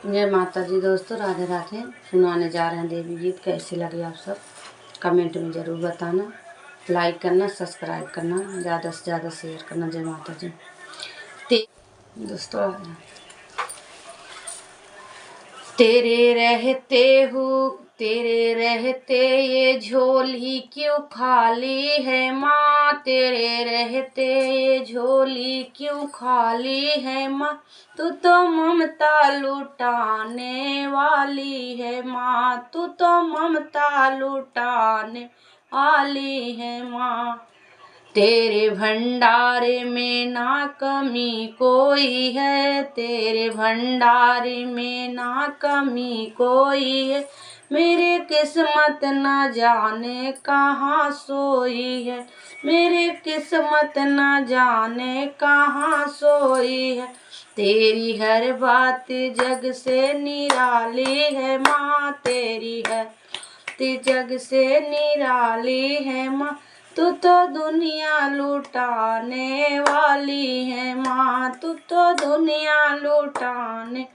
जय माता जी दोस्तों, राधे राधे। सुनाने जा रहे हैं देवी गीत। कैसे लगे आप सब कमेंट में ज़रूर बताना। लाइक करना, सब्सक्राइब करना, ज़्यादा से ज़्यादा शेयर करना। जय माता जी। दोस्तों, तेरे रहते ये झोली क्यों खाली है माँ। तेरे रहते ये झोली क्यों खाली है माँ। तू तो ममता लुटाने वाली है माँ। तू तो ममता लुटाने वाली है माँ। तेरे भंडारे में ना कमी कोई है। तेरे भंडारे में ना कमी कोई है। मेरी किस्मत न जाने कहाँ सोई है। मेरी किस्मत न जाने कहाँ सोई है। तेरी हर बात जग से निराली है माँ। तेरी हर बात जग से निराली है माँ। तू तो दुनिया लुटाने वाली है माँ। तू तो दुनिया लुटाने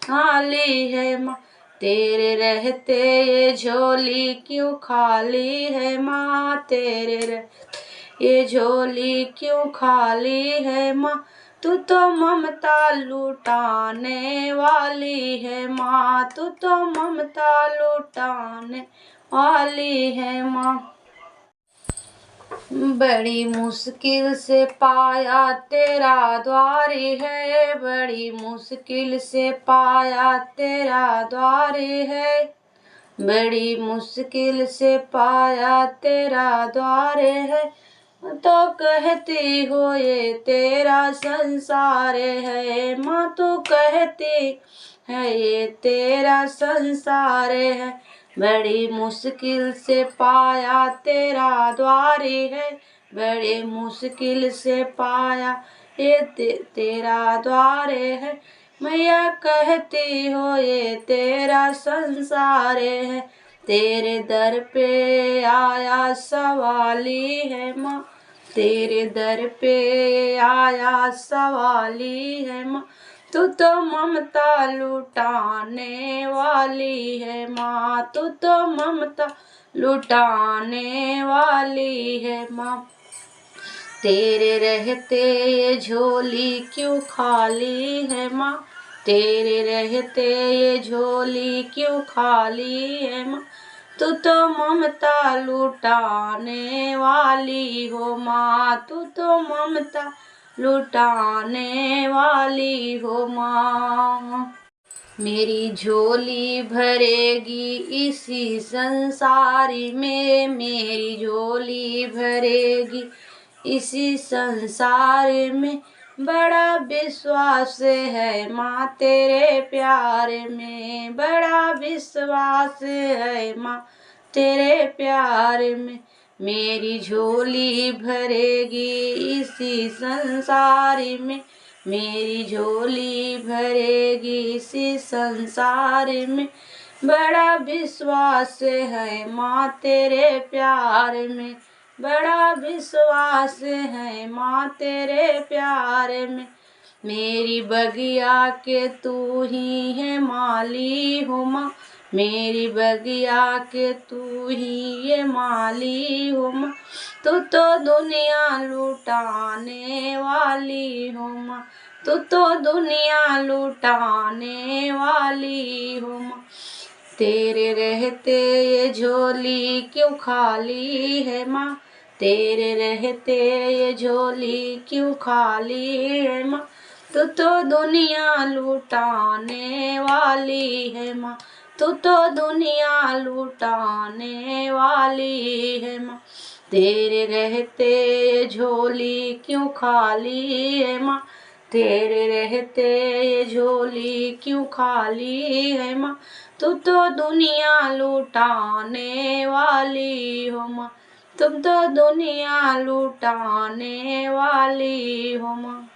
वाली है माँ। तेरे रहते ये झोली क्यों खाली है माँ। तेरे रहते ये झोली क्यों खाली है माँ। तू तो ममता लुटाने वाली है माँ। तू तो ममता लुटाने वाली है माँ। बड़ी मुश्किल से पाया तेरा द्वारी है। बड़ी मुश्किल से पाया तेरा द्वारी है। बड़ी मुश्किल से पाया तेरा द्वारे है। तो कहती हो ये तेरा संसार है माँ। तो कहती है ये तेरा संसार है। बड़ी मुश्किल से पाया तेरा द्वारी है। बड़ी मुश्किल से पाया ये तेरा द्वारे है। मैया कहती हो ये तेरा संसार है। तेरे दर पे आया सवाली है माँ। तेरे दर पे आया सवाली है माँ। तू तो ममता लुटाने वाली है माँ। तू तो ममता लुटाने वाली है माँ। तेरे रहते ये झोली क्यों खाली है माँ। तेरे रहते ये झोली क्यों खाली है माँ। तू तो ममता लुटाने वाली हो माँ। तू तो ममता लुटाने वाली हो माँ। मेरी झोली भरेगी इसी संसारी में। मेरी झोली भरेगी इसी संसार में। बड़ा विश्वास है माँ तेरे प्यार में। बड़ा विश्वास है माँ तेरे प्यार में। मेरी झोली भरेगी इसी संसार में। मेरी झोली भरेगी इसी संसार में। बड़ा विश्वास है माँ तेरे प्यार में। बड़ा विश्वास है माँ तेरे प्यार में। मेरी बगिया के तू ही है माली हो माँ। मेरी बगिया के तू ही ये माली हो माँ। तू तो दुनिया लुटाने वाली हो माँ। तू तो दुनिया लुटाने वाली हो माँ। तेरे रहते ये झोली क्यों खाली है माँ। तेरे रहते ये झोली क्यों खाली है माँ। तू तो दुनिया लुटाने वाली है माँ। तू तो दुनिया लुटाने वाली है माँ। तेरे रहते ये झोली क्यों खाली है माँ। तेरे रहते ये झोली क्यों खाली है माँ। तू तो दुनिया लुटाने वाली हो माँ। तुम तो दुनिया लुटाने वाली हो माँ।